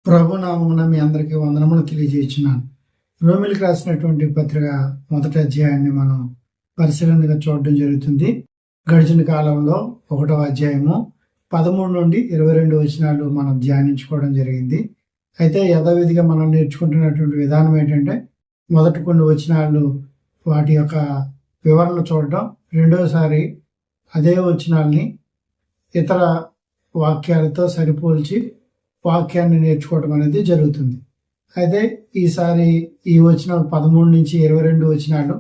ప్రభునామమున మీ అందరికీ వందనములు తెలియజేస్తున్నాను. రోమిలకు రాసినటువంటి పత్రిక మొదటి అధ్యాయాన్ని మనం పరిశీలనగా చూడడం జరుగుతుంది. గడిచిన కాలంలో 1వ అధ్యాయము 13 నుండి 22 వచనాలు మనం ధ్యానించుకోవడం జరిగింది. అయితే యథావిధిగా మనం నేర్చుకుంటున్నటువంటి విధానం ఏంటంటే మొదటి కొన్ని వచనాలు వాటి యొక్క వివరణ చూడడం, రెండోసారి అదే వచనాల్ని ఇతర వాక్యాలతో సరిపోల్చి వాక్యాన్ని నేర్చుకోవడం అనేది జరుగుతుంది. అయితే ఈసారి ఈ వచనాలు 13 నుంచి 22 వచనాలు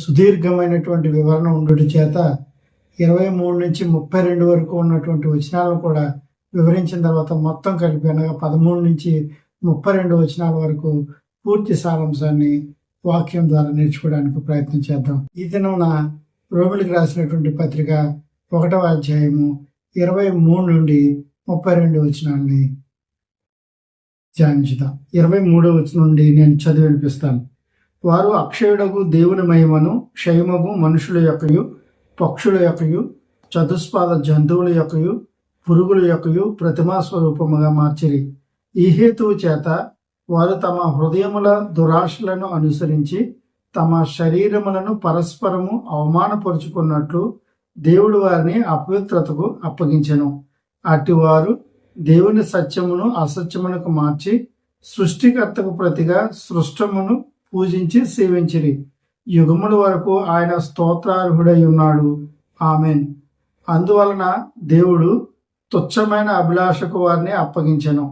సుదీర్ఘమైనటువంటి వివరణ ఉండటం చేత 23 నుంచి 32 వరకు ఉన్నటువంటి వచనాలను కూడా వివరించిన తర్వాత మొత్తం కలిపి అనగా 13 నుంచి 32 వచనాల వరకు పూర్తి సారాంశాన్ని వాక్యం ద్వారా నేర్చుకోవడానికి ప్రయత్నం చేద్దాం. ఈ దినమున రోమిలకు రాసినటువంటి పత్రిక 1వ అధ్యాయము 23 నుండి 32 వచనాలని ధ్యానించుదాం. 23వ వచనం నుండి నేను చదివి వినిపిస్తాను. వారు అక్షయుడగు దేవుని మహిమను క్షయమగు మనుషుల యొక్కయు, పక్షుల యొక్కయు, చతుస్పాద జంతువుల యొక్కయు, పురుగుల యొక్కయు ప్రతిమా స్వరూపముగా మార్చిరి. ఈ హేతువు చేత వారు తమ హృదయముల దురాశలను అనుసరించి తమ శరీరములను పరస్పరము అవమానపరుచుకున్నట్లు దేవుడు వారిని అపవిత్రతకు అప్పగించెను. అటివారు దేవుని సత్యమును అసత్యమునకు మార్చి సృష్టికర్తకు ప్రతిగా సృష్టమును పూజించి సేవించిరి. యుగముల వరకు ఆయన స్తోత్రార్హుడై ఉన్నాడు. ఆమెన్. అందువలన దేవుడు తుచ్చమైన అభిలాషకు వారిని అప్పగించెను.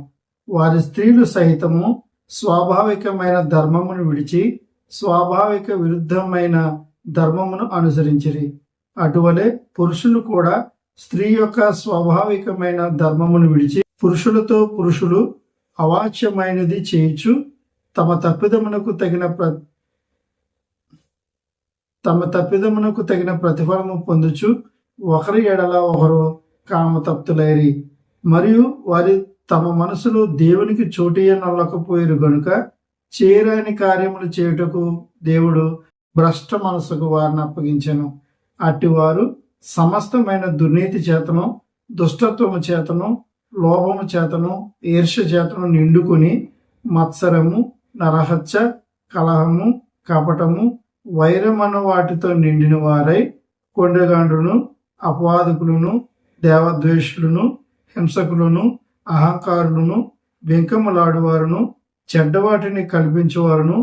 వారి స్త్రీలు సహితము స్వాభావికమైన ధర్మమును విడిచి స్వాభావిక విరుద్ధమైన ధర్మమును అనుసరించిరి. అటువలే పురుషులు కూడా స్త్రీ యొక్క స్వాభావికమైన ధర్మమును విడిచి పురుషులతో పురుషులు అవాచ్యమైనది చేయుచు తమ తప్పిదమునకు తగిన ప్రతిఫలము పొందుచు ఒకరి ఎడల ఒకరు కామతప్తులైరి. మరియు వారి తమ మనసులో దేవునికి చోటియనొల్లకపోయిరు గనుక చేయరాని కార్యములు చేయుటకు దేవుడు భ్రష్ట మనసుకు వారిని అప్పగించెను. అట్టివారు సమస్తమైన దుర్నీతి చేతను, దుష్టత్వము చేతను, లోభము చేతను, ఈర్ష్య చేతను నిండుకుని మత్సరము, నరహత్య, కలహము, కపటము, వైరమను వాటితో నిండిన వారై కొండగాండ్రును, అపవాదకులను, దేవద్వేషులను, హింసకులను, అహంకారులను, వెంకములాడువారును, చెడ్డవాటిని కల్పించేవారును,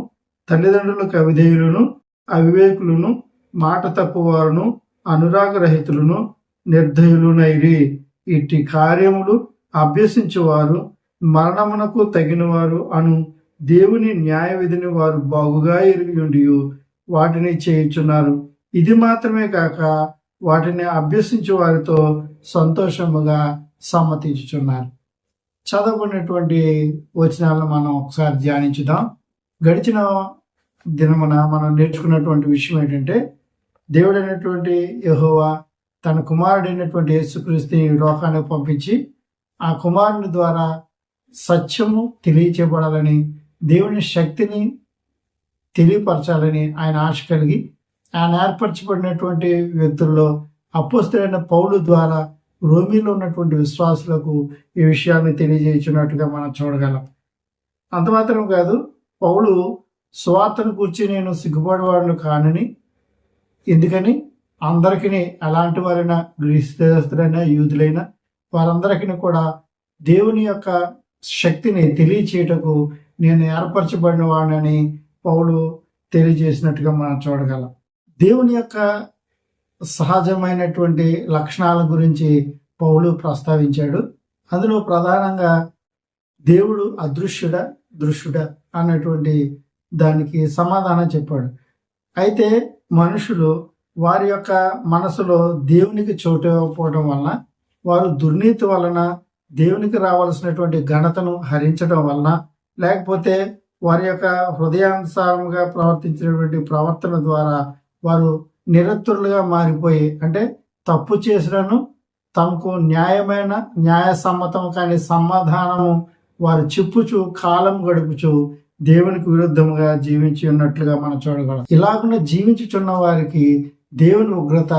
తల్లిదండ్రులకు అవిధేయులను, అవివేకులను, మాట తప్పువారును, అనురాగరహితులను, నిర్దయులునైరి. ఇట్టి కార్యములు అభ్యసించువారు మరణమునకు తగినవారు అను దేవుని న్యాయ విధిని వారు బాగుగా ఎరిగి వాటిని చేయుచున్నారు. ఇది మాత్రమే కాక వాటిని అభ్యసించు వారితో సంతోషముగా సమ్మతించుచున్నారు. చదవబడినటువంటి వచనాలను మనం ఒకసారి ధ్యానించుదాం. గడిచిన దినమున మనం నేర్చుకున్నటువంటి విషయం ఏంటంటే దేవుడైనటువంటి యెహోవా తన కుమారుడైనటువంటి యేసుక్రీస్తుని లోకానికి పంపించి ఆ కుమారుని ద్వారా సత్యము తెలియచేయబడాలని, దేవుని శక్తిని తెలియపరచాలని ఆయన ఆశ కలిగి ఆయన ఏర్పరచబడినటువంటి వ్యక్తుల్లో అపోస్తలుడైన పౌలు ద్వారా రోమీలో ఉన్నటువంటి విశ్వాసులకు ఈ విషయాన్ని తెలియజేయుచున్నట్టుగా మనం చూడగలం. అంత మాత్రం కాదు, పౌలు సువార్తను కూర్చి నేను సిగ్గుపడేవాడు కానని, ఎందుకని అందరికీ ఎలాంటి వారైనా గ్రీస్తులైనా యూదులైనా వారందరికీ కూడా దేవుని యొక్క శక్తిని తెలియచేయటకు నేను ఏర్పరచబడిన వాడిని పౌలు తెలియజేసినట్టుగా మనం చూడగలం. దేవుని యొక్క సహజమైనటువంటి లక్షణాల గురించి పౌలు ప్రస్తావించాడు. అందులో ప్రధానంగా దేవుడు అదృశ్యుడా దృశ్యుడా అన్నటువంటి దానికి సమాధానం చెప్పాడు. అయితే మనుషులు వారి యొక్క మనసులో దేవునికి చోటు ఇవ్వకపోవడం వలన, వారు దుర్నీతి వలన దేవునికి రావాల్సినటువంటి ఘనతను హరించడం వలన, లేకపోతే వారి యొక్క హృదయానుసారంగా ప్రవర్తించినటువంటి ప్రవర్తన ద్వారా వారు నిరతులుగా మారిపోయి, అంటే తప్పు చేసినను తమకు న్యాయమైన న్యాయసమ్మతం కాని సమాధానము వారు చెప్పుచు కాలం గడుపుచు దేవునికి విరుద్ధముగా జీవించి ఉన్నట్లుగా మనం చూడగలం. ఇలాగున జీవించుచున్న వారికి దేవుని ఉగ్రత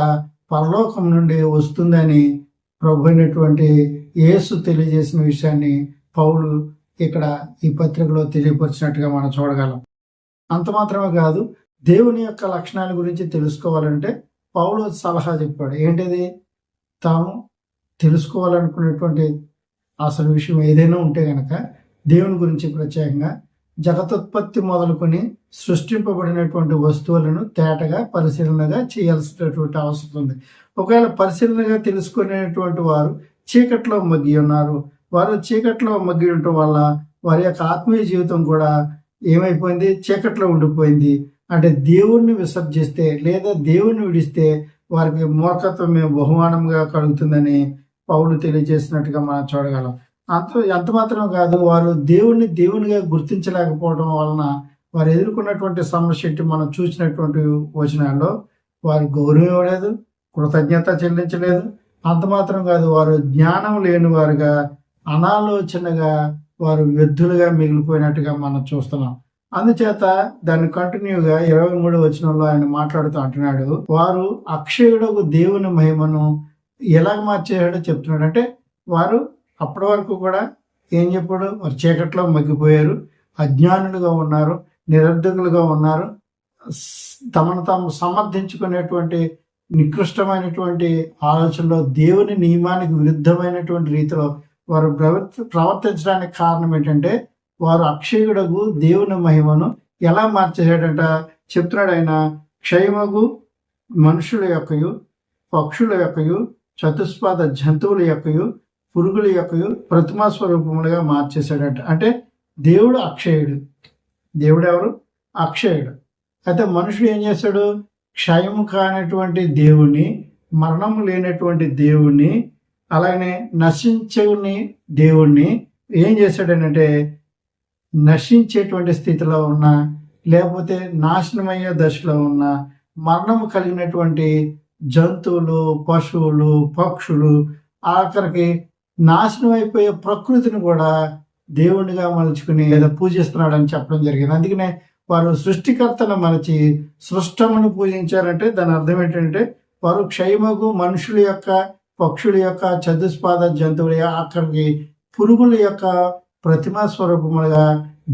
పరలోకం నుండి వస్తుందని ప్రభు అయినటువంటి యేసు తెలియజేసిన విషయాన్ని పౌలు ఇక్కడ ఈ పత్రికలో తెలియపరిచినట్టుగా మనం చూడగలం. అంత మాత్రమే కాదు, దేవుని యొక్క లక్షణాల గురించి తెలుసుకోవాలంటే పౌలు సలహా చెప్పాడు. ఏంటిది? తాము తెలుసుకోవాలనుకునేటువంటి అసలు విషయం ఏదైనా ఉంటే గనక దేవుని గురించి ప్రత్యేకంగా జగతుత్పత్తి మొదలుకొని సృష్టింపబడినటువంటి వస్తువులను తేటగా పరిశీలనగా చేయాల్సినటువంటి అవసరం ఉంది. ఒకవేళ పరిశీలనగా తెలుసుకునేటువంటి వారు చీకట్లో మగ్గి ఉన్నారు. వారు చీకట్లో మగ్గి ఉండటం వల్ల వారి యొక్క ఆత్మీయ జీవితం కూడా ఏమైపోయింది? చీకట్లో ఉండిపోయింది. అంటే దేవుణ్ణి విసర్జిస్తే లేదా దేవుణ్ణి విడిస్తే వారికి మూర్ఖత్వమే బహుమానంగా కలుగుతుందని పౌలు తెలియజేసినట్టుగా మనం చూడగలం. ఎంత మాత్రం కాదు, వారు దేవునిగా గుర్తించలేకపోవడం వలన వారు ఎదుర్కొన్నటువంటి సమస్య మనం చూసినటువంటి వచనాల్లో వారు గౌరవం ఇవ్వలేదు, కృతజ్ఞత చెల్లించలేదు. అంత మాత్రం కాదు, వారు జ్ఞానం లేని వారుగా, అనాలోచనగా, వారు వ్యర్థులుగా మిగిలిపోయినట్టుగా మనం చూస్తున్నాం. అందుచేత దాన్ని కంటిన్యూగా 23 వచనంలో ఆయన మాట్లాడుతూ అంటున్నాడు, వారు అక్షయుడకు దేవుని మహిమను ఎలాగ మార్చేసాడో చెప్తున్నాడు. అంటే వారు అప్పటి వరకు కూడా ఏం చెప్పాడు? వారు చీకట్లో మగ్గిపోయారు, అజ్ఞానులుగా ఉన్నారు, నిరర్ధకులుగా ఉన్నారు, తమను తాము సమర్థించుకునేటువంటి నికృష్టమైనటువంటి ఆలోచనలో దేవుని నియమానికి విరుద్ధమైనటువంటి రీతిలో వారు ప్రవర్తించడానికి కారణం ఏంటంటే వారు అక్షయుడకు దేవుని మహిమను ఎలా మార్చేసాడంట చెప్తున్నాడు ఆయన. క్షయమగు మనుషుల యొక్కయు, పక్షుల యొక్కయు, చతుష్పాద జంతువుల యొక్కయు, పురుగుల యొక్కయు ప్రతిమా స్వరూపములుగా మార్చేశాడట. అంటే దేవుడు అక్షయుడు. దేవుడు ఎవరు? అక్షయుడు. అయితే మనుషుడు ఏం చేశాడు? క్షయము కానటువంటి దేవుణ్ణి, మరణము లేనటువంటి దేవుణ్ణి, అలాగనే నశించని దేవుణ్ణి ఏం చేశాడనంటే నశించేటువంటి స్థితిలో ఉన్న, లేకపోతే నాశనమయ్యే దశలో ఉన్న, మరణము కలిగినటువంటి జంతువులు, పశువులు, పక్షులు, ఆఖరికి నాశనం అయిపోయే ప్రకృతిని కూడా దేవుడిగా మలుచుకుని లేదా పూజిస్తున్నాడని చెప్పడం జరిగింది. అందుకనే వారు సృష్టికర్తను మరచి సృష్టమును పూజించారంటే దాని అర్థం ఏంటంటే వారు క్షయమగు మనుషుల యొక్క, పక్షుల యొక్క, చతుష్పాద జంతువుల, ఆఖరికి పురుగుల యొక్క ప్రతిమా స్వరూపములుగా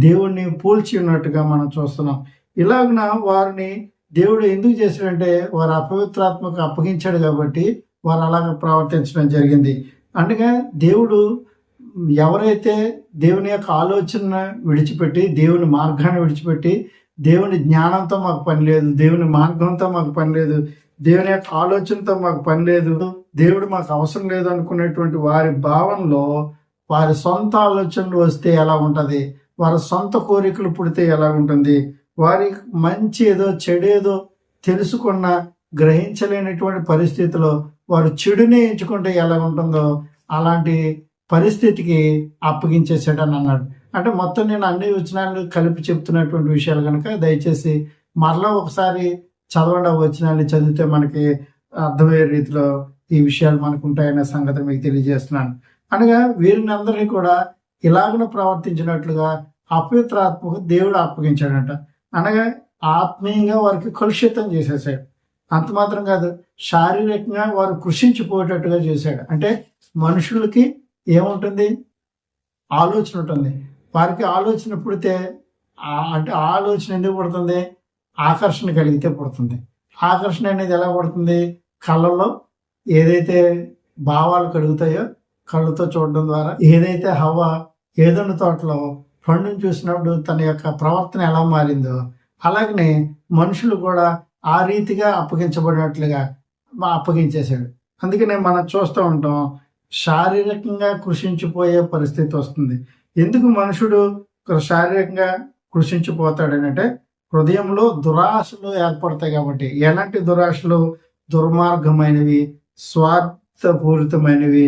దేవుణ్ణి పోల్చి ఉన్నట్టుగా మనం చూస్తున్నాం. ఇలాగున వారిని దేవుడు ఎందుకు చేశాడంటే వారు అపవిత్రాత్మకు అప్పగించాడు కాబట్టి వారు అలాగ ప్రవర్తించడం జరిగింది. అందుకే దేవుడు ఎవరైతే దేవుని యొక్క ఆలోచన విడిచిపెట్టి, దేవుని మార్గాన్ని విడిచిపెట్టి, దేవుని జ్ఞానంతో మాకు పని లేదు, దేవుని మార్గంతో మాకు పని లేదు, దేవుని యొక్క ఆలోచనతో మాకు పని లేదు, దేవుడు మాకు అవసరం లేదు అనుకునేటువంటి వారి భావనలో వారి సొంత ఆలోచనలు వస్తే ఎలా ఉంటుంది, వారి సొంత కోరికలు పుడితే ఎలా ఉంటుంది, వారి మంచి ఏదో చెడేదో తెలుసుకున్న గ్రహించలేనటువంటి పరిస్థితిలో వారు చెడునే ఎంచుకుంటే ఎలా ఉంటుందో అలాంటి పరిస్థితికి అప్పగించేసాడని అన్నాడు. అంటే మొత్తం నేను అన్ని వచనాలు కలిపి చెప్తున్నటువంటి విషయాలు కనుక దయచేసి మరలా ఒకసారి చదవండి. వచనాలు చదివితే మనకి అర్థమయ్యే రీతిలో ఈ విషయాలు మనకు ఉంటాయనే సంగతి మీకు తెలియజేస్తున్నాను. అనగా వీరిని అందరినీ కూడా ఇలాగన ప్రవర్తించినట్లుగా అపవిత్రాత్మకు దేవుడు అప్పగించాడంట. అనగా ఆత్మీయంగా వారికి కలుషితం చేసేసాడు. అంత మాత్రం కాదు, శారీరకంగా వారు కృషించిపోయేటట్టుగా చేశాడు. అంటే మనుషులకి ఏముంటుంది? ఆలోచన ఉంటుంది. వారికి ఆలోచన పుడితే అంటే ఆలోచన ఎందుకు పుడుతుంది? ఆకర్షణ కలిగితే పుడుతుంది. ఆకర్షణ అనేది ఎలా పుడుతుంది? కళ్ళల్లో ఏదైతే భావాలు కలుగుతాయో కళ్ళతో చూడడం ద్వారా, ఏదైతే హవ్వ ఏదైనా తోటలో పండును చూసినప్పుడు తన యొక్క ప్రవర్తన ఎలా మారిందో అలాగనే మనుషులు కూడా ఆ రీతిగా అప్పగించబడినట్లుగా అప్పగించేశాడు. అందుకనే మనం చూస్తూ ఉంటాం, శారీరకంగా కృషించిపోయే పరిస్థితి వస్తుంది. ఎందుకు మనుషుడు శారీరకంగా కృషించిపోతాడనంటే హృదయంలో దురాశలు ఏర్పడతాయి కాబట్టి. ఎలాంటి దురాశలు? దుర్మార్గమైనవి, స్వార్థపూరితమైనవి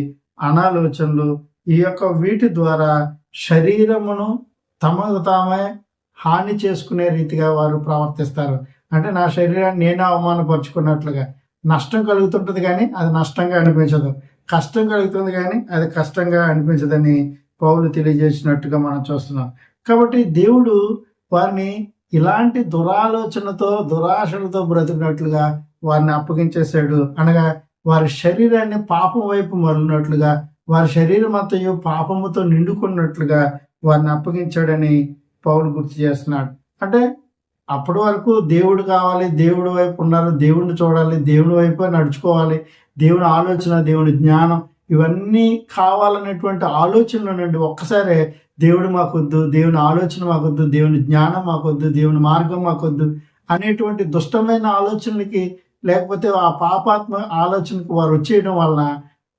అనాలోచనలు. ఈ యొక్క వీటి ద్వారా శరీరమును తమకు తామే హాని చేసుకునే రీతిగా వారు ప్రవర్తిస్తారు. అంటే నా శరీరాన్ని నేను అవమానపరుచుకున్నట్లుగా. నష్టం కలుగుతుంటుంది కానీ అది నష్టంగా అనిపించదు, కష్టం కలుగుతుంది కానీ అది కష్టంగా అనిపించదని పౌలు తెలియజేసినట్టుగా మనం చూస్తున్నాం. కాబట్టి దేవుడు వారిని ఇలాంటి దురాలోచనతో, దురాశలతో బ్రతికినట్లుగా వారిని అప్పగించేశాడు. అనగా వారి శరీరాన్ని పాపం వైపు మరలినట్లుగా వారి శరీరం అంతయు పాపముతో నిండుకున్నట్లుగా వారిని అప్పగించాడని పౌలు గుర్తు చేస్తున్నాడు. అంటే అప్పటి వరకు దేవుడు కావాలి, దేవుడి వైపు ఉండాలి, దేవుడిని చూడాలి, దేవుని వైపు నడుచుకోవాలి, దేవుని ఆలోచన, దేవుని జ్ఞానం ఇవన్నీ కావాలనేటువంటి ఆలోచనల నుండి ఒక్కసారి దేవుడు మాకొద్దు, దేవుని ఆలోచన మాకొద్దు, దేవుని జ్ఞానం మాకొద్దు, దేవుని మార్గం మాకొద్దు అనేటువంటి దుష్టమైన ఆలోచనలకి లేకపోతే ఆ పాపాత్మ ఆలోచనకు వారు వచ్చేయడం వలన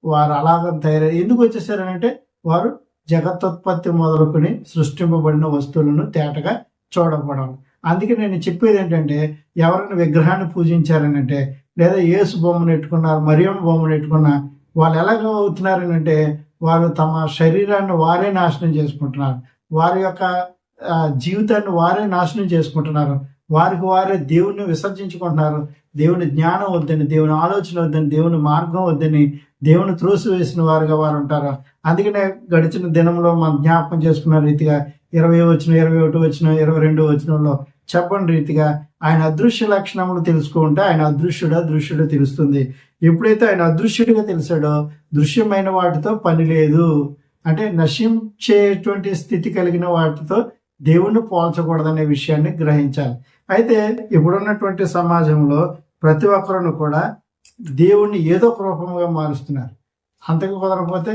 వారు అలాగ తయారై ఎందుకు వచ్చేసారనంటే వారు జగత్తోత్పత్తి మొదలుకొని సృష్టింపబడిన వస్తువులను తేటగా చూడకపోవడం. అందుకే నేను చెప్పేది ఏంటంటే ఎవరైనా విగ్రహాన్ని పూజించారనంటే లేదా యేసు బొమ్మను ఎట్టుకున్నారు, మరియమ్మ బొమ్మను ఎట్టుకున్నా వాళ్ళు ఎలాగ అవుతున్నారనంటే వారు తమ శరీరాన్ని వారే నాశనం చేసుకుంటున్నారు, వారి యొక్క జీవితాన్ని వారే నాశనం చేసుకుంటున్నారు, వారికి వారే దేవుణ్ణి విసర్జించుకుంటున్నారు. దేవుని జ్ఞానం వద్దని, దేవుని ఆలోచన వద్దని, దేవుని మార్గం వద్దని దేవుని త్రోసివేసిన వారుగా వారు ఉంటారు. అందుకనే గడిచిన దినంలో మనం జ్ఞాపకం చేసుకున్న రీతిగా 20 వచనం, 21 వచనం, 22 వచనంలో చెప్పని రీతిగా ఆయన అదృశ్య లక్షణములు తెలుసుకుంటే ఆయన దృశ్యుడో తెలుస్తుంది. ఎప్పుడైతే ఆయన అదృశ్యుడిగా తెలిసాడో దృశ్యమైన వాటితో పని లేదు. అంటే నశించేటువంటి స్థితి కలిగిన వాటితో దేవుణ్ణి పోల్చకూడదనే విషయాన్ని గ్రహించాలి. అయితే ఇప్పుడున్నటువంటి సమాజంలో ప్రతి ఒక్కరును కూడా దేవుణ్ణి ఏదో ఒక రూపంగా మారుస్తున్నారు. అంతకు కుదరకపోతే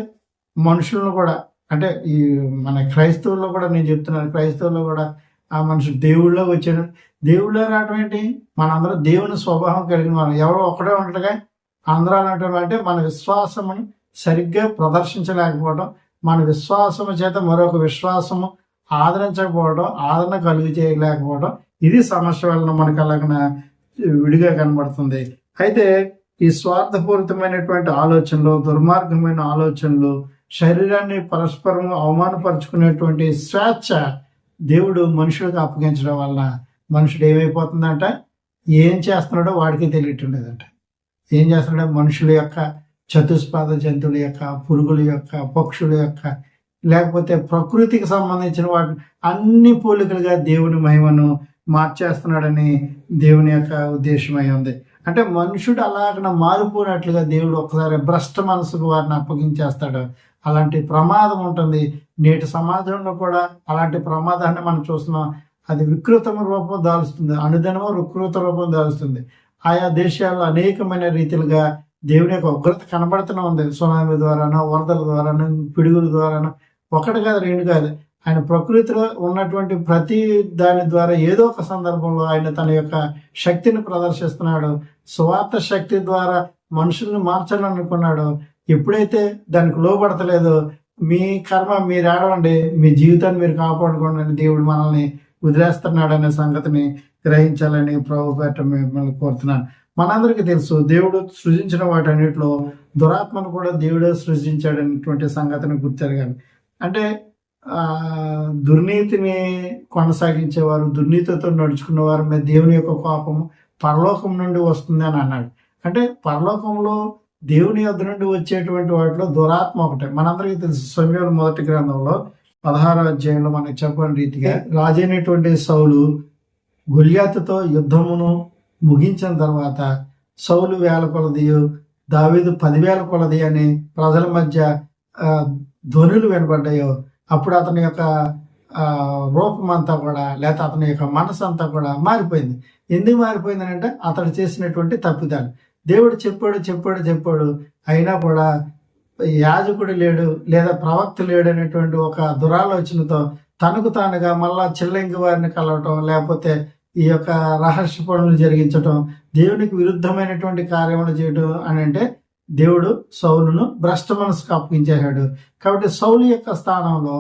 మనుషులను కూడా, అంటే ఈ మన క్రైస్తవుల్లో కూడా నేను చెప్తున్నాను, క్రైస్తవుల్లో కూడా ఆ మనుషులు దేవుళ్ళో వచ్చాడు. దేవుళ్ళో రావటం ఏంటి? మనందరం దేవుని స్వభావం కలిగిన వాళ్ళు ఎవరో ఒకడే ఉండగా అందరూ అనటం అంటే మన విశ్వాసమును సరిగ్గా ప్రదర్శించలేకపోవడం, మన విశ్వాసము చేత మరొక విశ్వాసము ఆదరించకపోవడం, ఆదరణ కలుగు చేయలేకపోవడం, ఇది సమస్య వలన మనకు అలాగన విడిగా కనబడుతుంది. అయితే ఈ స్వార్థపూరితమైనటువంటి ఆలోచనలు, దుర్మార్గమైన ఆలోచనలు, శరీరాన్ని పరస్పరం అవమానపరుచుకునేటువంటి స్వేచ్ఛ దేవుడు మనుషులకు అప్పగించడం వలన మనుషుడు ఏమైపోతుందంట, ఏం చేస్తున్నాడో వాడికి తెలియటం లేదంట. ఏం చేస్తున్నాడో మనుషుల యొక్క, చతుష్పాద జంతువుల యొక్క, పురుగుల యొక్క, పక్షుల యొక్క, లేకపోతే ప్రకృతికి సంబంధించిన వాటి అన్ని పోలికలుగా దేవుని మహిమను మార్చేస్తున్నాడని దేవుని యొక్క ఉద్దేశమై ఉంది. అంటే మనుషుడు అలాగ మారిపోయినట్లుగా దేవుడు ఒకసారి భ్రష్ట మనసుకు వారిని అప్పగించేస్తాడు. అలాంటి ప్రమాదం ఉంటుంది. నేటి సమాజంలో కూడా అలాంటి ప్రమాదాన్ని మనం చూస్తున్నాం. అది వికృతమ రూపం దాల్స్తుంది, అనుదినము వికృత రూపం దాల్స్తుంది. ఆయా దేశాల్లో అనేకమైన రీతిలుగా దేవుని యొక్క ఉగ్రత కనబడుతూనే ఉంది. సునామీ ద్వారానో, వరదల ద్వారానో, పిడుగుల ద్వారానో, ఒకటి కాదు రెండు కాదు. ఆయన ప్రకృతిలో ఉన్నటువంటి ప్రతి దాని ద్వారా ఏదో ఒక సందర్భంలో ఆయన తన యొక్క శక్తిని ప్రదర్శిస్తున్నాడు. స్వార్థ శక్తి ద్వారా మనుషుల్ని మార్చాలనుకున్నాడు. ఎప్పుడైతే దానికి లోబడతలేదో మీ కర్మ మీరు ఆడవండి, మీ జీవితాన్ని మీరు కాపాడుకోండి అని దేవుడు మనల్ని వదిలేస్తున్నాడు అనే సంగతిని గ్రహించాలని ప్రభు పేట మిమ్మల్ని కోరుతున్నాను. మనందరికీ తెలుసు దేవుడు సృజించిన వాటన్నిటిలో దురాత్మను కూడా దేవుడే సృజించాడనేటువంటి సంగతిని గుర్తెరగాలి. అంటే దుర్నీతిని కొనసాగించేవారు, దుర్నీతితో నడుచుకున్న వారి మీద దేవుని యొక్క కోపము పరలోకం నుండి వస్తుంది అని అన్నాడు. అంటే పరలోకంలో దేవుని యొద్ద నుండి వచ్చేటువంటి వాటిలో దురాత్మ ఒకటే. మనందరికీ తెలుసు సమూయేలు మొదటి గ్రంథంలో 16వ అధ్యాయంలో మనకు చెప్పని రీతిగా రాజైనటువంటి సౌలు గొల్యాతుతో యుద్ధమును ముగించిన తర్వాత సౌలు 1000 కొలదియు దావీదు 10,000 కొలది అని ప్రజల మధ్య ధ్వనులు వినబడ్డాయో అప్పుడు అతని యొక్క రూపం అంతా కూడా, లేకపోతే అతని యొక్క మనసు అంతా కూడా మారిపోయింది. ఎందుకు మారిపోయిందని అంటే అతడు చేసినటువంటి తప్పిదాలు. దేవుడు చెప్పాడు అయినా కూడా యాజకుడు లేడు లేదా ప్రవక్త లేడు అనేటువంటి ఒక దురాలోచనతో తనకు తానుగా మళ్ళా చిల్లంగి వారిని కలవటం, లేకపోతే ఈ యొక్క రహస్య పనులు జరిగించటం, దేవునికి విరుద్ధమైనటువంటి కార్యములు చేయడం అని అంటే దేవుడు సౌలును భ్రష్ట మనసుకు అప్పగించేశాడు. కాబట్టి సౌలు యొక్క స్థానంలో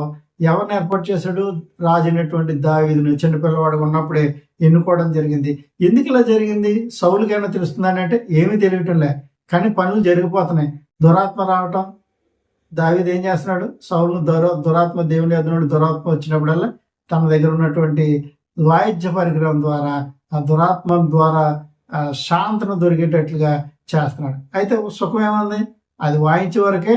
ఎవరిని ఏర్పాటు చేశాడు? రాజైనటువంటి దావీదును చిన్నపిల్లవాడు ఉన్నప్పుడే ఎన్నుకోవడం జరిగింది. ఎందుకు ఇలా జరిగింది? సౌలుకైనా తెలుస్తుందని అంటే ఏమీ తెలియటంలే, కానీ పనులు జరిగిపోతున్నాయి. దురాత్మ రావటం, దావీదు ఏం చేస్తున్నాడు? సౌలును దురాత్మ దేవుని ఎదురు దురాత్మ వచ్చినప్పుడల్లా తన దగ్గర ఉన్నటువంటి వాయిద్య పరికరం ద్వారా ఆ దురాత్మ ద్వారా శాంతను దొరికేటట్లుగా చేస్తున్నాడు. అయితే సుఖం ఏముంది? అది వాయించే వరకే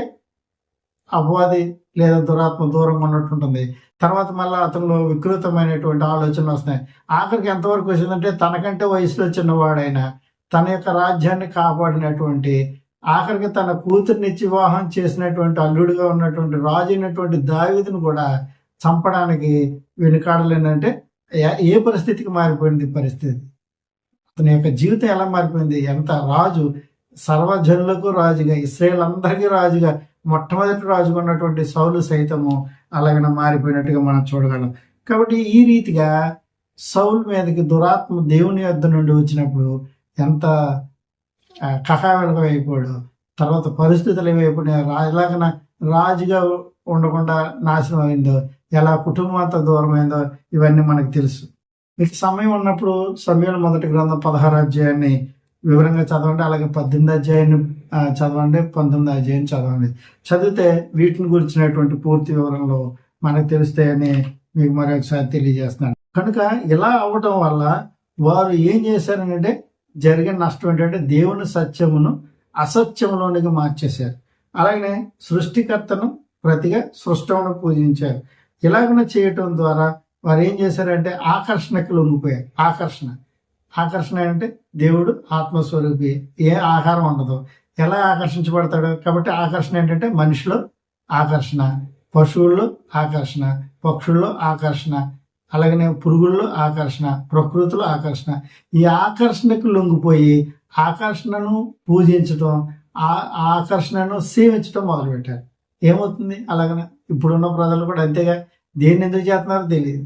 అపవాది లేదా దురాత్మ దూరం ఉన్నట్టుంటుంది. తర్వాత మళ్ళీ అతనిలో వికృతమైనటువంటి ఆలోచనలు వస్తున్నాయి. ఆఖరికి ఎంతవరకు వచ్చిందంటే తనకంటే వయసులో చిన్నవాడైనా తన యొక్క రాజ్యాన్ని కాపాడినటువంటి ఆఖరికి తన కూతుర్నిచ్చి వివాహం చేసినటువంటి అల్లుడిగా ఉన్నటువంటి రాజు అయినటువంటి దావీదును కూడా చంపడానికి వెనుకాడలేనంటే ఏ పరిస్థితికి మారిపోయింది పరిస్థితి. అతని యొక్క జీవితం ఎలా మారిపోయింది, ఎంత రాజు, సర్వజనులకు రాజుగా, ఇశ్రాయేల్ అందరికీ రాజుగా, మొట్టమొదటి రాజుగా ఉన్నటువంటి సౌలు సైతము అలాగనే మారిపోయినట్టుగా మనం చూడగలం. కాబట్టి ఈ రీతిగా సౌలు మీదకి దురాత్మ దేవుని యొద్ద నుండి వచ్చినప్పుడు ఎంత కకావిలకం అయిపోయాడు, తర్వాత పరిస్థితులు ఏమైపోయినాయి, ఎలాగన రాజుగా ఉండకుండా నాశనం అయిందో, ఎలా కుటుంబం అంతా దూరమైందో ఇవన్నీ మనకు తెలుసు. మీకు సమయం ఉన్నప్పుడు సమూయేలు మొదటి గ్రంథం 16వ అధ్యాయాన్ని వివరంగా చదవండి, అలాగే 18వ అధ్యాయాన్ని చదవండి, 19వ అధ్యాయాన్ని చదవండి. చదివితే వీటిని గురించినటువంటి పూర్తి వివరంలో మనకు తెలుస్తాయని మీకు మరొకసారి తెలియజేస్తున్నాను. కనుక ఇలా అవ్వటం వల్ల వారు ఏం చేశారనంటే జరిగిన నష్టం ఏంటంటే దేవుని సత్యమును అసత్యంలోనికి మార్చేశారు. అలాగనే సృష్టికర్తను ప్రతిగా సృష్టమును పూజించారు. ఇలాగనే చేయటం ద్వారా వారు ఏం చేశారంటే ఆకర్షణకు లొంగిపోయారు. ఆకర్షణ అంటే దేవుడు ఆత్మస్వరూపి, ఏ ఆహారం ఉండదు, ఎలా ఆకర్షించబడతాడు. కాబట్టి ఆకర్షణ ఏంటంటే మనిషిలో ఆకర్షణ, పశువుల్లో ఆకర్షణ, పక్షుల్లో ఆకర్షణ, అలాగనే పురుగుల్లో ఆకర్షణ, ప్రకృతిలో ఆకర్షణ. ఈ ఆకర్షణకు లొంగిపోయి ఆకర్షణను పూజించడం, ఆకర్షణను సేవించడం మొదలుపెట్టారు. ఏమవుతుంది అలాగనే ఇప్పుడున్న ప్రజలు కూడా అంతేగా, దేన్ని ఎందుకు చేస్తున్నారో తెలియదు.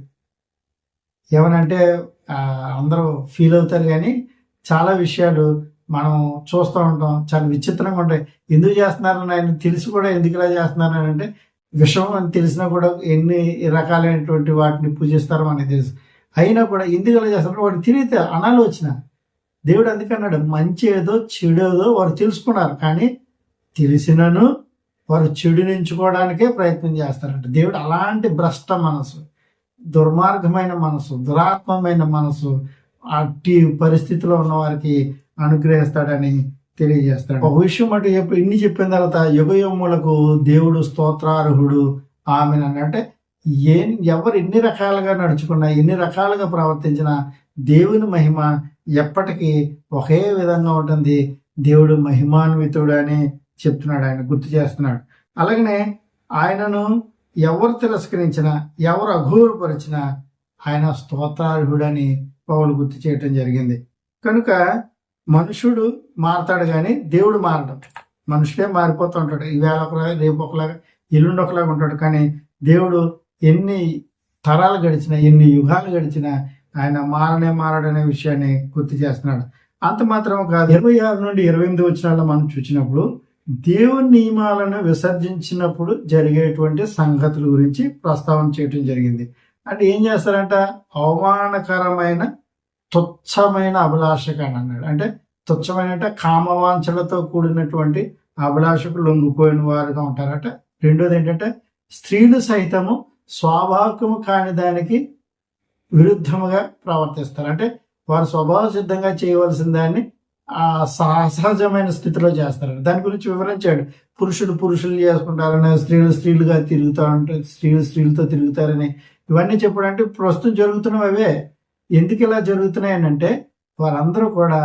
ఏమనంటే అందరూ ఫీల్ అవుతారు, కానీ చాలా విషయాలు మనం చూస్తూ ఉంటాం, చాలా విచిత్రంగా ఉంటాయి. ఎందుకు చేస్తున్నారని ఆయన తెలిసి కూడా ఎందుకు ఇలా చేస్తున్నారని అంటే విషయం అని తెలిసినా కూడా ఎన్ని రకాలైనటువంటి వాటిని పూజిస్తారో మనకి తెలుసు. అయినా కూడా ఎందుకు ఇలా చేస్తున్నారు వాడు తిరిగితే అనాలోచన. దేవుడు అందుకన్నాడు, మంచి ఏదో చెడేదో వారు తెలుసుకున్నారు, కానీ తెలిసినను వారు చెడునించుకోవడానికే ప్రయత్నం చేస్తారంట. దేవుడు అలాంటి భ్రష్ట మనసు, దుర్మార్గమైన మనసు, దురాత్మమైన మనసు అట్టి పరిస్థితిలో ఉన్న వారికి అనుగ్రహిస్తాడని తెలియజేస్తాడు. ఒక విషయం అంటే ఇన్ని చెప్పిన తర్వాత యుగయుగములకు దేవుడు స్తోత్రార్హుడు ఆమెను అంటే ఎవరు ఎన్ని రకాలుగా నడుచుకున్నా, ఎన్ని రకాలుగా ప్రవర్తించినా దేవుని మహిమ ఎప్పటికీ ఒకే విధంగా ఉంటుంది. దేవుడు మహిమాన్వితుడు అని చెప్తున్నాడు, ఆయన గుర్తు చేస్తున్నాడు. అలాగనే ఆయనను ఎవరు తిరస్కరించినా, ఎవరు అఘోరపరిచినా ఆయన స్తోత్రార్హుడని పౌలు గుర్తు చేయటం జరిగింది. కనుక మనుషుడు మారతాడు కానీ దేవుడు మారడం. మనుషులే మారిపోతూ ఉంటాడు, ఈవేళ ఒకలాగా, రేపు ఒకలాగా, ఎల్లుండి ఒకలాగా ఉంటాడు. కానీ దేవుడు ఎన్ని తరాలు గడిచినా, ఎన్ని యుగాలు గడిచినా ఆయన మారడనే విషయాన్ని గుర్తు చేస్తున్నాడు. అంత మాత్రం కాదు, 26 నుండి 28 వచనాల్లో మనం చూసినప్పుడు దేవుని నియమాలను విసర్జించినప్పుడు జరిగేటువంటి సంగతుల గురించి ప్రస్తావన చేయటం జరిగింది. అంటే ఏం చేస్తారంట, అవమానకరమైన తుచ్చమైన అభిలాషకు అని అన్నాడు. అంటే తుచ్చమైన అంటే కామవాంఛలతో కూడినటువంటి అభిలాషకు లొంగిపోయిన వారుగా ఉంటారట. రెండోది ఏంటంటే స్త్రీలు సైతము స్వాభావికము కాని దానికి విరుద్ధముగా ప్రవర్తిస్తారు. అంటే వారు స్వభావ సిద్ధంగా చేయవలసిన దాన్ని సహజమైన స్థితిలో చేస్తారు. దాని గురించి వివరించాడు. పురుషులు చేసుకుంటారని, స్త్రీలుగా తిరుగుతూ ఉంటారు, స్త్రీలతో తిరుగుతారని, ఇవన్నీ చెప్పడంటే ప్రస్తుతం జరుగుతున్నవి అవే. ఎందుకు ఇలా జరుగుతున్నాయని అంటే వారందరూ కూడా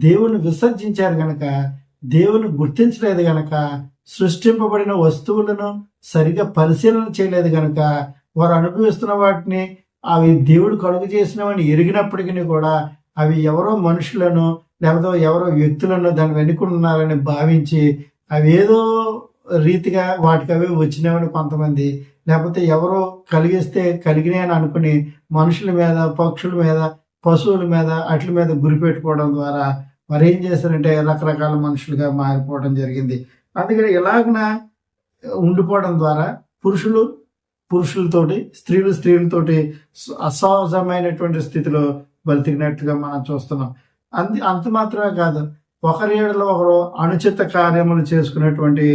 దేవుని విసర్జించారు గనక, దేవుని గుర్తించలేదు గనక, సృష్టింపబడిన వస్తువులను సరిగా పరిశీలన చేయలేదు గనక, వారు అనుభవిస్తున్న వాటిని అవి దేవుడు కలుగు చేసినవని ఎరిగినప్పటికీ కూడా అవి ఎవరో మనుషులను లేకపోతే ఎవరో వ్యక్తులను దాని వెనుకున్నారని భావించి అవి ఏదో రీతిగా వాటికి అవి వచ్చినామని కొంతమంది, లేకపోతే ఎవరో కలిగిస్తే కలిగినాయని అనుకుని మనుషుల మీద, పక్షుల మీద, పశువుల మీద, అట్ల మీద గురిపెట్టుకోవడం ద్వారా మరి ఏం చేశారంటే రకరకాల మనుషులుగా మారిపోవడం జరిగింది. అందుకని ఇలాగన ఉండిపోవడం ద్వారా పురుషులతోటి, స్త్రీలతోటి అసహజమైనటువంటి స్థితిలో బతికినట్టుగా మనం చూస్తున్నాం. అంత మాత్రమే కాదు, ఒకరి ఏడలో ఒకరు అనుచిత కార్యములు చేసుకునేటువంటి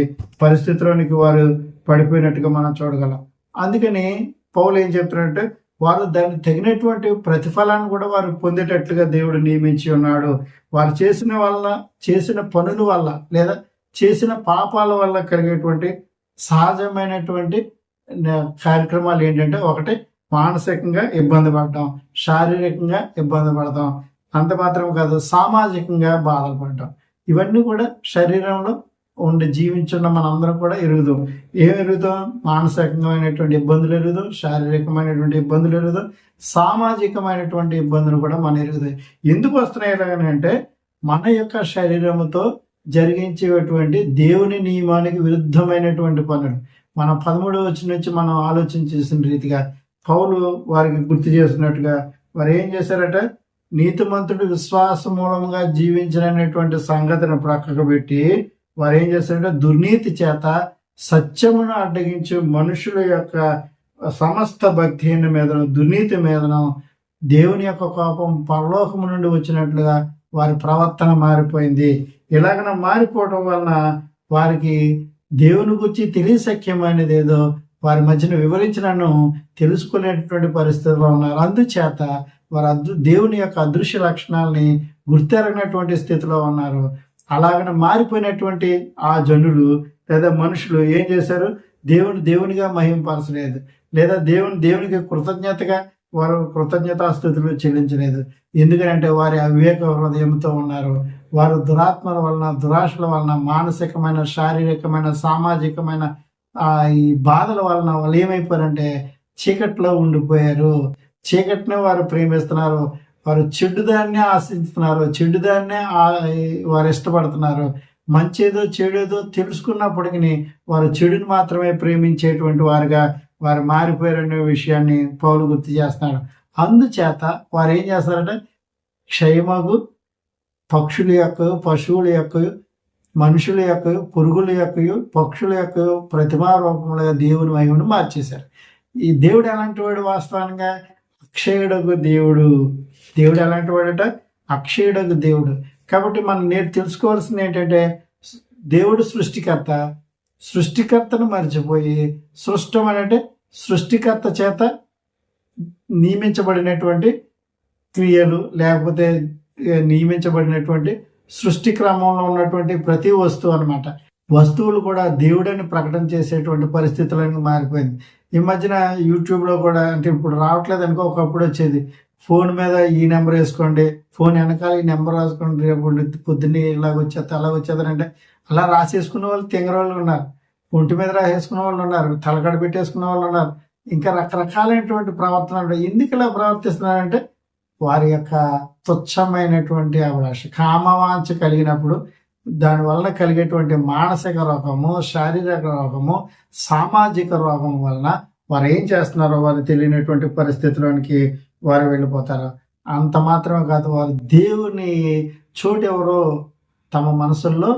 పరిస్థితిలోనికి వారు పడిపోయినట్టుగా మనం చూడగలం. అందుకని పౌలు ఏం చెప్తున్నారంటే వారు దాన్ని తగినటువంటి ప్రతిఫలాన్ని కూడా వారు పొందేటట్లుగా దేవుడు నియమించి ఉన్నాడు. వారు చేసిన పనుల వల్ల లేదా చేసిన పాపాల వల్ల కలిగేటువంటి సహజమైనటువంటి కార్యక్రమాలు ఏంటంటే, ఒకటి మానసికంగా ఇబ్బంది పడటం, శారీరకంగా ఇబ్బంది పడటం, అంత మాత్రం కాదు సామాజికంగా బాధలు పడటం. ఇవన్నీ కూడా శరీరంలో ఉండి జీవించున్న మనందరం కూడా ఎరుగుదాం. ఏం ఎరుగుదాం? మానసికమైనటువంటి ఇబ్బందులు ఎరుగుదాం, శారీరకమైనటువంటి ఇబ్బందులు ఎరుగుదాం, సామాజికమైనటువంటి ఇబ్బందులు కూడా మనం ఎరుగుదాం. ఎందుకు వస్తున్నాయి ఎలాగనంటే మన యొక్క శరీరముతో జరిగించేటువంటి దేవుని నియమానికి విరుద్ధమైనటువంటి పనులు. మన 13వ వచనం నుంచి మనం ఆలోచన చేసిన రీతిగా పౌలు వారికి గుర్తు చేస్తున్నట్టుగా వారు ఏం చేశారట? నీతిమంతుడు విశ్వాస మూలంగా జీవించనటువంటి సంగతిని ప్రక్కకు పెట్టి వారు ఏం చేస్తారంటే దుర్నీతి చేత సత్యమును అడ్డగించు మనుషుల యొక్క సమస్త భక్తిహీన మీదను దుర్నీతి మీదను దేవుని యొక్క కోపం పరలోకము నుండి వచ్చినట్లుగా వారి ప్రవర్తన మారిపోయింది. ఇలాగన మారిపోవడం వలన వారికి దేవుని గురించి తెలియసఖ్యమైనది ఏదో వారి మధ్యన వివరించినను తెలుసుకునేటటువంటి పరిస్థితిలో ఉన్నారు. అందుచేత వారు దేవుని యొక్క అదృశ్య లక్షణాలని గుర్తెరగినటువంటి స్థితిలో ఉన్నారు. అలాగనే మారిపోయినటువంటి ఆ జనులు లేదా మనుషులు ఏం చేశారు? దేవునిగా మహింపరచలేదు, లేదా దేవునికి కృతజ్ఞతగా వారు కృతజ్ఞతాస్థుతులు చెల్లించలేదు. ఎందుకంటే వారి అవివేక హృదయంతో ఉన్నారు. వారు దురాత్మల వలన, దురాశల వలన, మానసికమైన, శారీరకమైన, సామాజికమైన ఈ బాధల వలన వాళ్ళు ఏమైపోయారంటే చీకట్లో ఉండిపోయారు. చీకటిని వారు ప్రేమిస్తున్నారు. వారు చెడుదాన్నే ఆశిస్తున్నారు, చెడుదాన్నే వారు ఇష్టపడుతున్నారు. మంచేదో చెడేదో తెలుసుకున్నప్పటికీ వారు చెడుని మాత్రమే ప్రేమించేటువంటి వారుగా వారు మారిపోయారనే విషయాన్ని పౌలు గుర్తు చేస్తున్నాడు. అందుచేత వారు ఏం చేస్తారంటే క్షయమగు పక్షుల యొక్క, పశువుల యొక్క, మనుషుల యొక్క, పురుగుల యొక్క, పక్షుల యొక్క ప్రతిమా రూపంలో దేవుని మహిమను మార్చేశారు. ఈ దేవుడు ఎలాంటి వాడు? వాస్తవానికి అక్షయుడకు దేవుడు. దేవుడు ఎలాంటి వాడట? అక్షయుడకు దేవుడు. కాబట్టి మనం నేడు తెలుసుకోవాల్సింది ఏంటంటే దేవుడు సృష్టికర్త. సృష్టికర్తను మర్చిపోయి సృష్టం అంటే సృష్టికర్త చేత నియమించబడినటువంటి క్రియలు, లేకపోతే నియమించబడినటువంటి సృష్టి క్రమంలో ఉన్నటువంటి ప్రతి వస్తువు అనమాట. వస్తువులు కూడా దేవుడని ప్రకటన చేసేటువంటి పరిస్థితులను మారిపోయింది. ఈ మధ్యన యూట్యూబ్లో కూడా, అంటే ఇప్పుడు రావట్లేదు అనుకో, ఒకప్పుడు వచ్చేది ఫోన్ మీద ఈ నెంబర్ వేసుకోండి, ఫోన్ వెనకాల ఈ నెంబర్ రాసుకోండి, రేపు పొద్దున్నే ఇలాగ వచ్చేది అలాగ వచ్చేది అంటే అలా రాసేసుకునే వాళ్ళు తెంగర వాళ్ళు ఉన్నారు, ఒంటి మీద రాసేసుకునే వాళ్ళు ఉన్నారు, తలకడ పెట్టేసుకునే వాళ్ళు ఉన్నారు, ఇంకా రకరకాలైనటువంటి ప్రవర్తన. ఎందుకు ఇలా ప్రవర్తిస్తున్నారంటే వారి యొక్క తుచ్చమైనటువంటి అభిలాష, కామవాంఛ కలిగినప్పుడు దానివల్ల కలిగేటువంటి మానసిక రోగము, శారీరక రోగము, సామాజిక రోగం వలన వారు ఏం చేస్తున్నారో వారు తెలియనటువంటి పరిస్థితిలోనికి వారు వెళ్ళిపోతారు. అంత మాత్రమే కాదు, వారు దేవుని చోటు ఎవరో తమ మనసుల్లో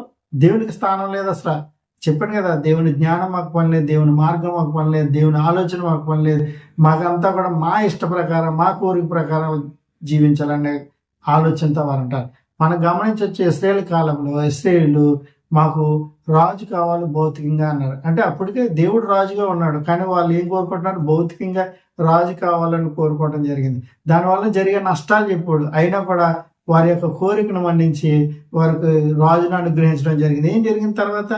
దేవునికి స్థానం లేదు అసలు. చెప్పాను కదా, దేవుని జ్ఞానం మాకు పని లేదు, దేవుని మార్గం మాకు పని లేదు, దేవుని ఆలోచన మాకు పని లేదు, మాకంతా కూడా మా ఇష్ట ప్రకారం, మా కోరిక ప్రకారం జీవించాలనే ఆలోచనతో వారు ఉంటారు. మనం గమనించవచ్చు, ఇశ్రాయేలు కాలంలో ఇశ్రాయేలు మాకు రాజు కావాలి భౌతికంగా అన్నారు. అంటే అప్పటికే దేవుడు రాజుగా ఉన్నాడు, కానీ వాళ్ళు ఏం కోరుకుంటున్నారు? భౌతికంగా రాజు కావాలని కోరుకోవడం జరిగింది. దానివల్ల జరిగే నష్టాలు చెప్పాడు. అయినా కూడా వారి యొక్క కోరికను మన్నించి వారికి రాజును అనుగ్రహించడం జరిగింది. ఏం జరిగిన తర్వాత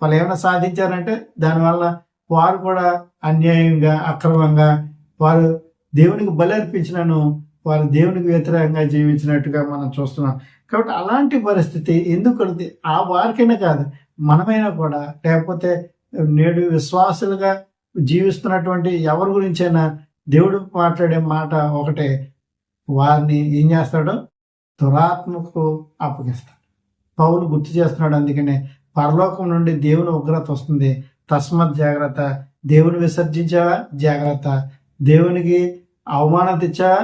వాళ్ళు ఏమైనా సాధించారంటే దానివల్ల వారు కూడా అన్యాయంగా, అక్రమంగా వారు దేవునికి బలి అర్పించినను వారు దేవునికి వ్యతిరేకంగా జీవించినట్టుగా మనం చూస్తున్నాం. కాబట్టి అలాంటి పరిస్థితి ఎందుకు ఆ వారికైనా కాదు, మనమైనా కూడా, లేకపోతే నేడు విశ్వాసులుగా జీవిస్తున్నటువంటి ఎవరి గురించైనా దేవుడు మాట్లాడే మాట ఒకటే, వారిని ఏం చేస్తాడో దురాత్మకు అప్పగిస్తాడు. పౌలు గుర్తు చేస్తున్నాడు. అందుకనే పరలోకం నుండి దేవుని ఉగ్రత వస్తుంది, తస్మత్ జాగ్రత్త. దేవుని విసర్జించావా? జాగ్రత్త. దేవునికి అవమానం తెచ్చావా?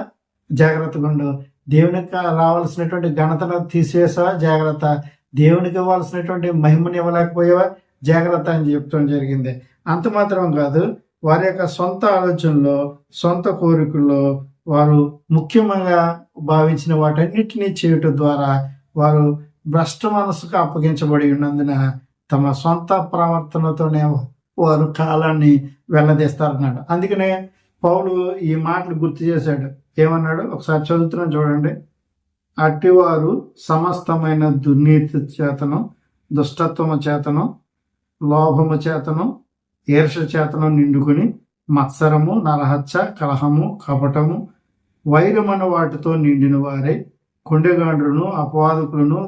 జాగ్రత్తగా ఉండు. దేవునికి రావాల్సినటువంటి ఘనతను తీసివేసావా? జాగ్రత్త. దేవునికి ఇవ్వాల్సినటువంటి మహిమని ఇవ్వలేకపోయావా? జాగ్రత్త అని చెప్తాం జరిగింది. అంత మాత్రం కాదు, వారి యొక్క సొంత ఆలోచనలో, సొంత కోరికల్లో వారు ముఖ్యంగా భావించిన వాటన్నిటినీ చేయటం ద్వారా వారు భ్రష్ట మనసుకు అప్పగించబడి ఉన్నందున తమ సొంత ప్రవర్తనతోనే వారు కాలాన్ని వెళ్ళదీస్తారన్నాడు. అందుకనే పౌలు ఈ మాటలు గుర్తు చేశాడు. ఏమన్నాడు? ఒకసారి చదువుతున్నాం చూడండి. అట్టివారు సమస్తమైన దుర్నీతి చేతను, దుష్టత్వము చేతను, లోభము చేతను, ఈర్ష చేతను నిండుకుని మత్సరము, నరహత్య, కలహము, కపటము, వైరమను వాటితో నిండిన వారే కొండెగాండ్రును, అపవాదకులను,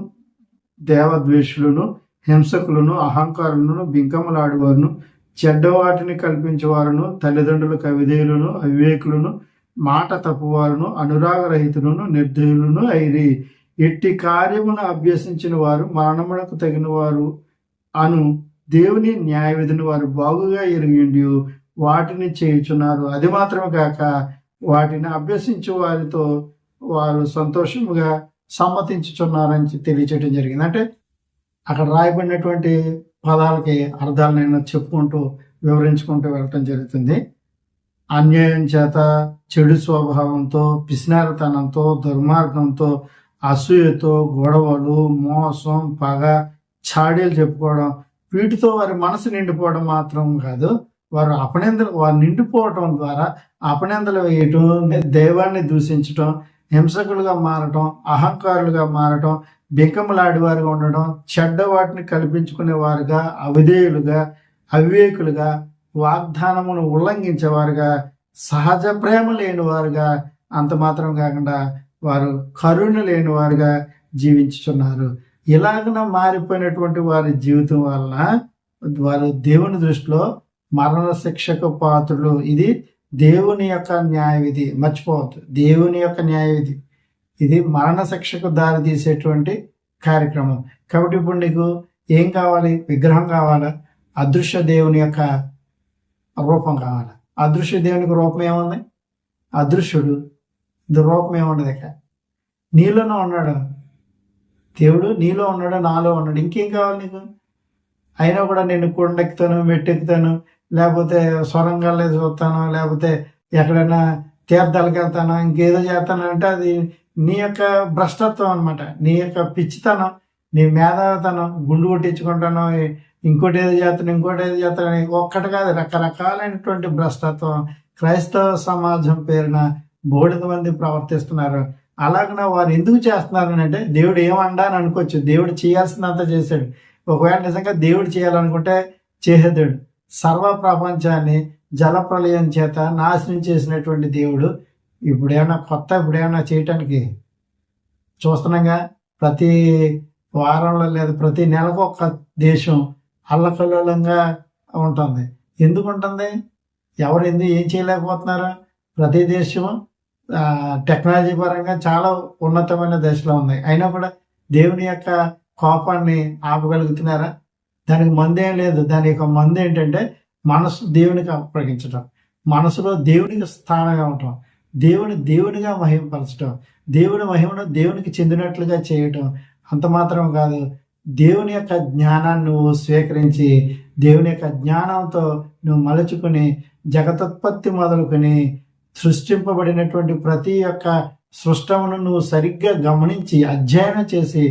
దేవద్వేషులను, హింసకులను, అహంకారులను, బింకములాడువారును, చెడ్డవాటిని కల్పించేవారును, తల్లిదండ్రులకు అవిధేయులను, అవివేకులను, మాట తప్పువారును, అనురాగరహితులను, నిర్దయులను అయిరి. ఎట్టి కార్యమును అభ్యసించిన వారు మరణమునకు తగిన వారు అను దేవుని న్యాయ విధిని వారు బాగుగా ఎరిగిండి వాటిని చేయుచున్నారు. అది మాత్రమే కాక వాటిని అభ్యసించే వారితో వారు సంతోషముగా సమ్మతించుచున్నారని తెలియచేయడం జరిగింది. అంటే అక్కడ రాయబడినటువంటి పదాలకి అర్థాలు నేను చెప్పుకుంటూ వివరించుకుంటూ వెళ్ళటం జరుగుతుంది. అన్యాయం చేత, చెడు స్వభావంతో, పిసినారితనంతో, దుర్మార్గంతో, అసూయతో, గొడవలు, మోసం, పగ, చాడీలు చెప్పుకోవడం, వీటితో వారి మనసు నిండిపోవడం మాత్రం కాదు, వారు నిండిపోవటం ద్వారా అపనిందలు వేయటం, దైవాన్ని దూషించటం, హింసకులుగా మారటం, అహంకారులుగా మారటం, బింకములాడివారుగా ఉండడం, చెడ్డ వాటిని కల్పించుకునే వారుగా, అవిధేయులుగా, అవివేకులుగా, వాగ్దానమును ఉల్లంఘించేవారుగా, సహజ ప్రేమ లేని వారుగా, అంత మాత్రం కాకుండా వారు కరుణ లేని వారుగా జీవించుచున్నారు. ఇలాగన మారిపోయినటువంటి వారి జీవితం వలన వారు దేవుని దృష్టిలో మరణ శిక్షకు పాత్రులు. ఇది దేవుని యొక్క న్యాయ విధి, మర్చిపోవద్దు. దేవుని యొక్క న్యాయ విధి ఇది మరణ శిక్షకు దారి తీసేటువంటి కార్యక్రమం. కాబట్టి ఇప్పుడు నీకు ఏం కావాలి? విగ్రహం కావాలా? అదృశ్య దేవుని యొక్క రూపం కావాలా? అదృశ్య దేవునికి రూపం ఏముంది? అదృశ్యుడు, రూపం ఏముండదు. ఇక నీలోనే ఉన్నాడు దేవుడు, నీలో ఉన్నాడు, నాలో ఉన్నాడు. ఇంకేం కావాలి నీకు? అయినా కూడా నేను కొండెక్కుతాను, మెట్టెక్కుతాను, లేకపోతే సొరంగాల్లో చూస్తాను, లేకపోతే ఎక్కడైనా తీర్థాలకు వెళ్తాను, ఇంకేదో చేస్తాను అంటే అది నీ యొక్క భ్రష్టత్వం అనమాట. నీ యొక్క పిచ్చితనం, నీ మేధావితనం. గుండు కొట్టించుకుంటాను, ఇంకోటి ఏదో చేస్తాను, ఒక్కటి కాదు, రకరకాలైనటువంటి భ్రష్టత్వం క్రైస్తవ సమాజం పేరున బోడిద మంది ప్రవర్తిస్తున్నారు. అలాగనే వారు ఎందుకు చేస్తున్నారు అంటే దేవుడు ఏమన్నా అని అనుకోవచ్చు. దేవుడు చేయాల్సినంత చేశాడు. ఒకవేళ నిజంగా దేవుడు చేయాలనుకుంటే చేసేదాడు. సర్వ ప్రపంచాన్ని జలప్రలయం చేత నాశనం చేసినటువంటి దేవుడు ఇప్పుడేమన్నా చేయటానికి చూస్తున్నాగా. ప్రతి వారంలో లేదా ప్రతి నెలకు ఒక దేశం అల్లకల్లోలంగా ఉంటుంది. ఎందుకు ఉంటుంది? ఎవరు ఏం చేయలేకపోతున్నారు? ప్రతి దేశం టెక్నాలజీ పరంగా చాలా ఉన్నతమైన దశలో ఉన్నాయి. అయినా కూడా దేవుని యొక్క కోపాన్ని ఆపగలుగుతున్నారా? దానికి మందేం లేదు. దాని యొక్క మందు ఏంటంటే మనసు దేవునికి అప్పగించడం, మనసులో దేవునికి స్థానం ఇవ్వటం, దేవునిగా మహిమపరచడం, దేవుని మహిమను దేవునికి చెందినట్లుగా చేయటం. అంత మాత్రం కాదు, దేవుని యొక్క జ్ఞానాన్ని నువ్వు స్వీకరించి దేవుని యొక్క జ్ఞానంతో నువ్వు మలుచుకుని జగతుత్పత్తి మొదలుకొని సృష్టింపబడినటువంటి ప్రతి ఒక్క సృష్టమును నువ్వు సరిగ్గా గమనించి అధ్యయనం చేసి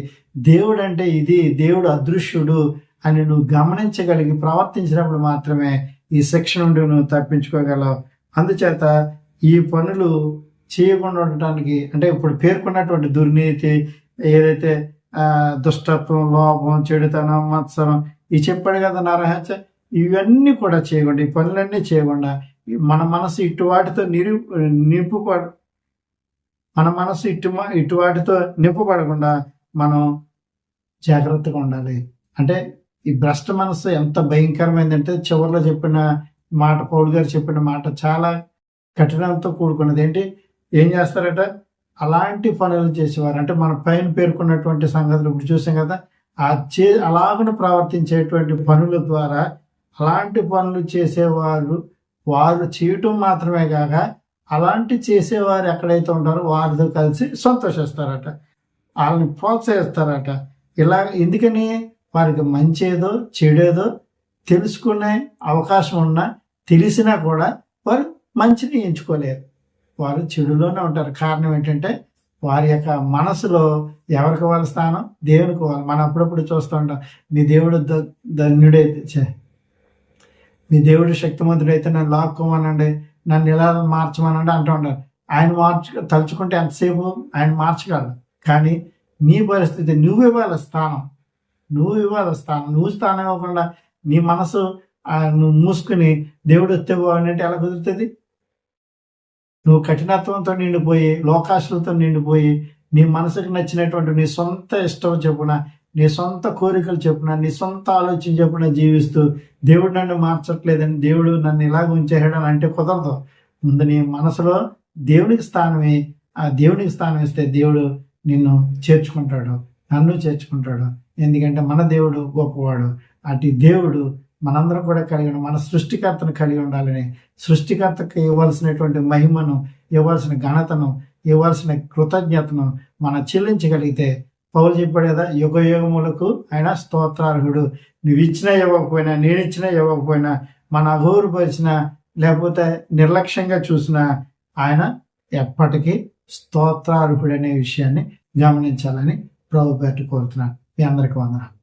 దేవుడు అంటే ఇది, దేవుడు అదృశ్యుడు అని నువ్వు గమనించగలిగి ప్రవర్తించినప్పుడు మాత్రమే ఈ శిక్ష నుండి నువ్వు తప్పించుకోగలవు. అందుచేత ఈ పనులు చేయకుండా ఉండటానికి, అంటే ఇప్పుడు పేర్కొన్నటువంటి దుర్నీతి, ఏదైతే దుష్టత్వం, లోభం, చెడుతనం, మత్సరం ఇవి చెప్పాడు కదా నరహత్య, ఇవన్నీ కూడా చేయకుండా, ఈ పనులన్నీ చేయకుండా మన మనసు ఇటువాటితో ఇటువాటితో నింపబడకుండా మనం జాగ్రత్తగా ఉండాలి. అంటే ఈ భ్రష్ట మనసు ఎంత భయంకరమైందంటే చివరిలో చెప్పిన మాట, పౌలు గారు చెప్పిన మాట చాలా కఠినంతో కూడుకున్నది. ఏం చేస్తారట? అలాంటి పనులు చేసేవారు. అంటే మన పైన పేర్కొన్నటువంటి సంగతులు ఇప్పుడు చూసాం కదా, అలాగను ప్రవర్తించేటువంటి పనుల ద్వారా అలాంటి పనులు చేసేవారు వారు చేయటం మాత్రమే కాక అలాంటి చేసేవారు ఎక్కడైతే ఉంటారో వారితో కలిసి సంతోషిస్తారట, వాళ్ళని ప్రోత్సహిస్తారట. ఇలా ఎందుకని? వారికి మంచేదో చెడేదో తెలుసుకునే అవకాశం ఉన్నా తెలిసినా కూడా వారు మంచిని ఎంచుకోలేరు, వారు చెడులోనే ఉంటారు. కారణం ఏంటంటే వారి యొక్క మనసులో ఎవరికి వాళ్ళ స్థానం? దేవునికి వాళ్ళు. మనం అప్పుడప్పుడు చూస్తూ ఉంటాం, మీ దేవుడు ధన్యుడైతే, మీ దేవుడు శక్తిమంతుడైతే నన్ను లాక్కోమనండి, నన్ను ఇలా మార్చమనండి అంటూ ఉంటారు. ఆయన తలుచుకుంటే ఎంతసేపు ఆయన మార్చగలరు. కానీ నీ పరిస్థితి, నువ్వు ఇవ్వాలి స్థానం. నువ్వు స్థానం ఇవ్వకుండా నీ మనసు నువ్వు మూసుకుని దేవుడు వస్తే బాగుంటే ఎలా కుదురుతుంది? నువ్వు కఠినత్వంతో నిండిపోయి, లోకాశలతో నిండిపోయి, నీ మనసుకు నచ్చినటువంటి నీ సొంత ఇష్టం చెప్పున నీ సొంత కోరికలు చెప్పున, నీ సొంత ఆలోచన చెప్పున జీవిస్తూ దేవుడు నన్ను మార్చట్లేదని, దేవుడు నన్ను ఇలాగ ఉంచేయడం అంటే కుదరదు. ముందు నీ మనసులో దేవునికి స్థానమే. ఆ దేవునికి స్థానం ఇస్తే దేవుడు నిన్ను చేర్చుకుంటాడు, నన్ను చేర్చుకుంటాడు. ఎందుకంటే మన దేవుడు గొప్పవాడు. అటు దేవుడు మనందరం కూడా కలిగి మన సృష్టికర్తను కలిగి ఉండాలని, సృష్టికర్తకు ఇవ్వాల్సినటువంటి మహిమను, ఇవ్వాల్సిన ఘనతను, ఇవ్వాల్సిన కృతజ్ఞతను మనం చెల్లించగలిగితే, పౌలు చెప్పాడు కదా, యుగ యుగములకు ఆయన స్తోత్రార్హుడు. నువ్వు ఇచ్చినా ఇవ్వకపోయినా, నేను ఇచ్చినా ఇవ్వకపోయినా, మన అఘోరుపరిచిన లేకపోతే నిర్లక్ష్యంగా చూసిన ఆయన ఎప్పటికీ స్తోత్రార్హుడు అనే విషయాన్ని గమనించాలని ప్రభు పేట కోరుతున్నాను. మీ అందరికీ వందనాలు.